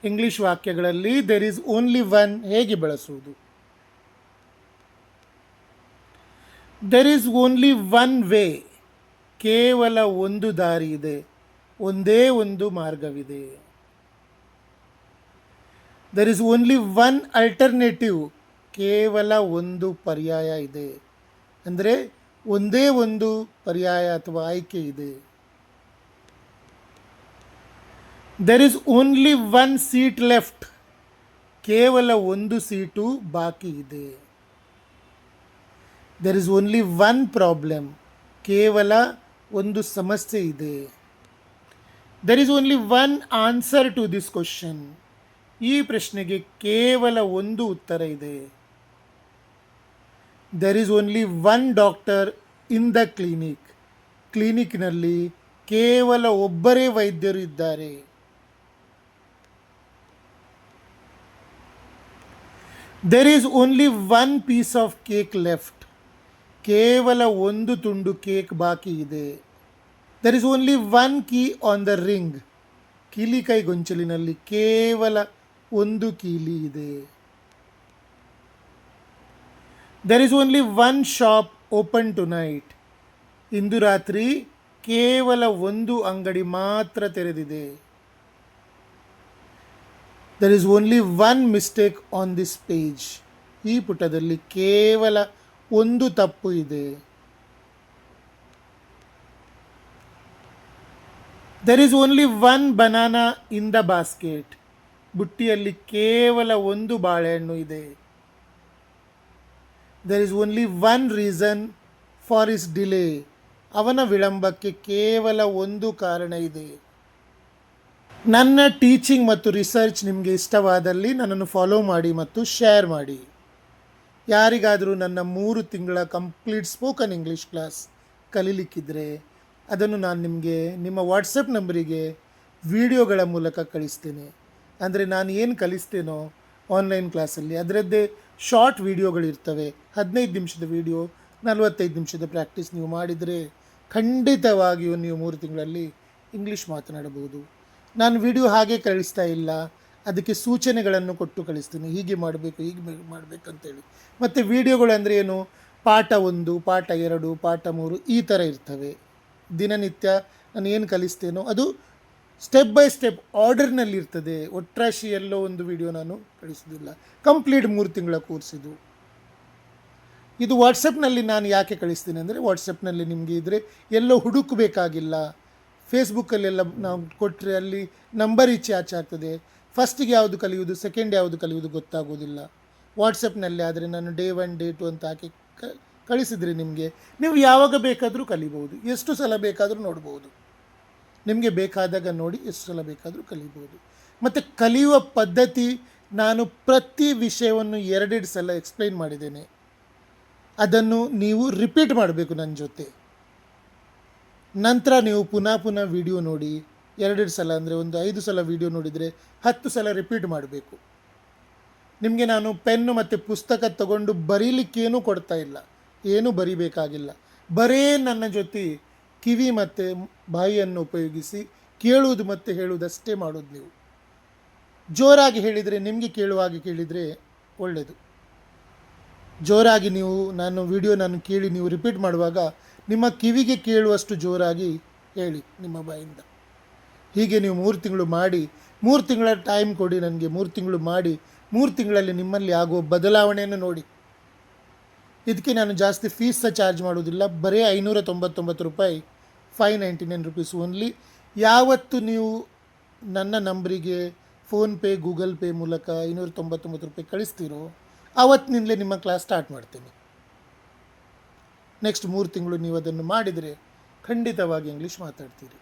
English ವಾಕ್ಯಗಳಲ್ಲಿ there is only one ಹೇಗೆ ಬಳಸುವುದು? There is only one way, ಕೇವಲ ಒಂದು ದಾರಿ ಇದೆ, ಒಂದೇ ಒಂದು ಮಾರ್ಗವಿದೆ. There is only one alternative, ಕೇವಲ ಒಂದು ಪರ್ಯಾಯ ಇದೆ, ಅಂದರೆ ಒಂದೇ ಒಂದು ಪರ್ಯಾಯ ಅಥವಾ ಆಯ್ಕೆ ಇದೆ. There is only one seat left, ಕೇವಲ ಒಂದು ಸೀಟು ಬಾಕಿ ಇದೆ. There is only one problem, ಕೇವಲ ಒಂದು ಸಮಸ್ಯೆ ಇದೆ. There is only one answer to this question, ಈ ಪ್ರಶ್ನೆಗೆ ಕೇವಲ ಒಂದು ಉತ್ತರ ಇದೆ. There is only one doctor in the clinic, ಕ್ಲಿನಿಕ್ನಲ್ಲಿ ಕೇವಲ ಒಬ್ಬರೇ ವೈದ್ಯರು ಇದ್ದಾರೆ. There is only one piece of cake left, ಕೇವಲ ಒಂದು ತುಂಡು ಕೇಕ್ ಬಾಕಿ ಇದೆ. There is only one key on the ring, ಕೀಲಿಕೈ ಗೊಂಚಲಿನಲ್ಲಿ ಕೇವಲ ಒಂದು ಕೀಲಿ ಇದೆ. There is only one shop open tonight, ಇಂದು ರಾತ್ರಿ ಕೇವಲ ಒಂದು ಅಂಗಡಿ ಮಾತ್ರ ತೆರೆದಿದೆ. There is only one mistake on this page, ಈ ಪುಟದಲ್ಲಿ ಕೇವಲ ಒಂದು ತಪ್ಪು ಇದೆ. There is only one banana in the basket, ಬುಟ್ಟಿಯಲ್ಲಿ ಕೇವಲ ಒಂದು ಬಾಳೆಹಣ್ಣು ಇದೆ. There is only one reason for his delay, ಅವನ ವಿಳಂಬಕ್ಕೆ ಕೇವಲ ಒಂದು ಕಾರಣ ಇದೆ. ನನ್ನ ಟೀಚಿಂಗ್ ಮತ್ತು ರಿಸರ್ಚ್ ನಿಮಗೆ ಇಷ್ಟವಾದಲ್ಲಿ ನನ್ನನ್ನು ಫಾಲೋ ಮಾಡಿ ಮತ್ತು ಶೇರ್ ಮಾಡಿ. ಯಾರಿಗಾದರೂ ನನ್ನ 3 ತಿಂಗಳ ಕಂಪ್ಲೀಟ್ ಸ್ಪೋಕನ್ ಇಂಗ್ಲೀಷ್ ಕ್ಲಾಸ್ ಕಲೀಲಿಕ್ಕಿದ್ರೆ ಅದನ್ನು ನಾನು ನಿಮಗೆ ನಿಮ್ಮ ವಾಟ್ಸಪ್ ನಂಬರಿಗೆ ವಿಡಿಯೋಗಳ ಮೂಲಕ ಕಳಿಸ್ತೇನೆ. ಅಂದರೆ ನಾನು ಏನು ಕಲಿಸ್ತೇನೋ ಆನ್ಲೈನ್ ಕ್ಲಾಸಲ್ಲಿ ಅದರದ್ದೇ ಶಾರ್ಟ್ ವಿಡಿಯೋಗಳಿರ್ತವೆ. 15 ನಿಮಿಷದ ವಿಡಿಯೋ, 45 ನಿಮಿಷದ ಪ್ರಾಕ್ಟೀಸ್ ನೀವು ಮಾಡಿದರೆ ಖಂಡಿತವಾಗಿಯೂ ನೀವು 3 ತಿಂಗಳಲ್ಲಿ ಇಂಗ್ಲೀಷ್ ಮಾತನಾಡಬಹುದು. ನಾನು ವಿಡಿಯೋ ಹಾಗೆ ಕಳಿಸ್ತಾ ಇಲ್ಲ, ಅದಕ್ಕೆ ಸೂಚನೆಗಳನ್ನು ಕೊಟ್ಟು ಕಳಿಸ್ತೀನಿ, ಹೀಗೆ ಮಾಡಬೇಕು ಹೀಗೆ ಮಾಡಬೇಕಂತೇಳಿ. ಮತ್ತು ವಿಡಿಯೋಗಳು ಅಂದರೆ ಏನು, ಪಾಠ 1, ಪಾಠ 2, ಪಾಠ 3 ಈ ಥರ ಇರ್ತವೆ. ದಿನನಿತ್ಯ ನಾನು ಏನು ಕಲಿಸ್ತೇನೋ ಅದು ಸ್ಟೆಪ್ ಬೈ ಸ್ಟೆಪ್ ಆರ್ಡರ್ನಲ್ಲಿರ್ತದೆ. ಒಟ್ರಾಶಿ ಎಲ್ಲೋ ಒಂದು ವಿಡಿಯೋ ನಾನು ಕಳಿಸೋದಿಲ್ಲ. ಕಂಪ್ಲೀಟ್ 3 ತಿಂಗಳ ಕೋರ್ಸ್ ಇದು. ಇದು ವಾಟ್ಸಪ್ನಲ್ಲಿ ನಾನು ಯಾಕೆ ಕಳಿಸ್ತೀನಿ ಅಂದರೆ, ವಾಟ್ಸಪ್ನಲ್ಲಿ ನಿಮಗೆ ಇದ್ದರೆ ಎಲ್ಲೋ ಹುಡುಕಬೇಕಾಗಿಲ್ಲ. ಫೇಸ್ಬುಕ್ಕಲ್ಲೆಲ್ಲ ನಾವು ಕೊಟ್ಟರೆ ಅಲ್ಲಿ ನಂಬರ್ ಈಚೆ ಆಚೆ ಆಗ್ತದೆ. ಫಸ್ಟಿಗೆ ಯಾವುದು ಕಲಿಯುವುದು, ಸೆಕೆಂಡ್ ಯಾವುದು ಕಲಿಯುವುದು ಗೊತ್ತಾಗೋದಿಲ್ಲ. ವಾಟ್ಸಪ್ನಲ್ಲಿ ಆದರೆ ನಾನು ಡೇ 1 ಡೇ 2 ಅಂತ ಹಾಕಿ ಕಳಿಸಿದರೆ ನಿಮಗೆ ನೀವು ಯಾವಾಗ ಬೇಕಾದರೂ ಕಲಿಬೋದು, ಎಷ್ಟು ಸಲ ಬೇಕಾದರೂ ನೋಡ್ಬೋದು. ನಿಮಗೆ ಬೇಕಾದಾಗ ನೋಡಿ ಎಷ್ಟು ಸಲ ಬೇಕಾದರೂ ಕಲಿಬೋದು. ಮತ್ತು ಕಲಿಯುವ ಪದ್ಧತಿ ನಾನು ಪ್ರತಿ ವಿಷಯವನ್ನು 2 ಸಲ ಎಕ್ಸ್ಪ್ಲೈನ್ ಮಾಡಿದ್ದೇನೆ. ಅದನ್ನು ನೀವು ರಿಪೀಟ್ ಮಾಡಬೇಕು ನನ್ನ ಜೊತೆ. ನಂತರ ನೀವು ಪುನಃ ವಿಡಿಯೋ ನೋಡಿ 2 ಸಲ ಅಂದರೆ ಒಂದು 5 ಸಲ ವಿಡಿಯೋ ನೋಡಿದರೆ 10 ಸಲ ರಿಪೀಟ್ ಮಾಡಬೇಕು. ನಿಮಗೆ ನಾನು ಪೆನ್ನು ಮತ್ತು ಪುಸ್ತಕ ತಗೊಂಡು ಬರೀಲಿಕ್ಕೇನೂ ಕೊಡ್ತಾ ಇಲ್ಲ, ಏನೂ ಬರಿಬೇಕಾಗಿಲ್ಲ. ಬರೇ ನನ್ನ ಜೊತೆ ಕಿವಿ ಮತ್ತು ಬಾಯಿಯನ್ನು ಉಪಯೋಗಿಸಿ ಕೇಳುವುದು ಮತ್ತು ಹೇಳುವುದಷ್ಟೇ ಮಾಡೋದು. ನೀವು ಜೋರಾಗಿ ಹೇಳಿದರೆ, ನಿಮಗೆ ಕೇಳುವಾಗಿ ಕೇಳಿದರೆ ಒಳ್ಳೆಯದು. ಜೋರಾಗಿ ನೀವು ನಾನು ಕೇಳಿ ನೀವು ರಿಪೀಟ್ ಮಾಡುವಾಗ ನಿಮ್ಮ ಕಿವಿಗೆ ಕೇಳುವಷ್ಟು ಜೋರಾಗಿ ಹೇಳಿ ನಿಮ್ಮ ಬಾಯಿಂದ. ಹೀಗೆ ನೀವು 3 ತಿಂಗಳು ಮಾಡಿ, 3 ತಿಂಗಳ ಟೈಮ್ ಕೊಡಿ ನನಗೆ. 3 ತಿಂಗಳು ಮಾಡಿ, 3 ತಿಂಗಳಲ್ಲಿ ನಿಮ್ಮಲ್ಲಿ ಆಗುವ ಬದಲಾವಣೆಯನ್ನು ನೋಡಿ. ಇದಕ್ಕೆ ನಾನು ಜಾಸ್ತಿ ಫೀಸ್ ಸಹ ಚಾರ್ಜ್ ಮಾಡೋದಿಲ್ಲ. ಬರೀ 599 ರೂಪಾಯಿ, 599 ರುಪೀಸ್ ಓನ್ಲಿ. ಯಾವತ್ತು ನೀವು ನನ್ನ ನಂಬರಿಗೆ ಫೋನ್ಪೇ, ಗೂಗಲ್ ಪೇ ಮೂಲಕ 599 ರೂಪಾಯಿ ಕಳಿಸ್ತೀರೋ ಆವತ್ತಿನಿಂದಲೇ ನಿಮ್ಮ ಕ್ಲಾಸ್ ಸ್ಟಾರ್ಟ್ ಮಾಡ್ತೀನಿ. ನೆಕ್ಸ್ಟ್ 3 ತಿಂಗಳು ನೀವು ಅದನ್ನು ಮಾಡಿದರೆ ಖಂಡಿತವಾಗಿ ಇಂಗ್ಲೀಷ್ ಮಾತಾಡ್ತೀರಿ.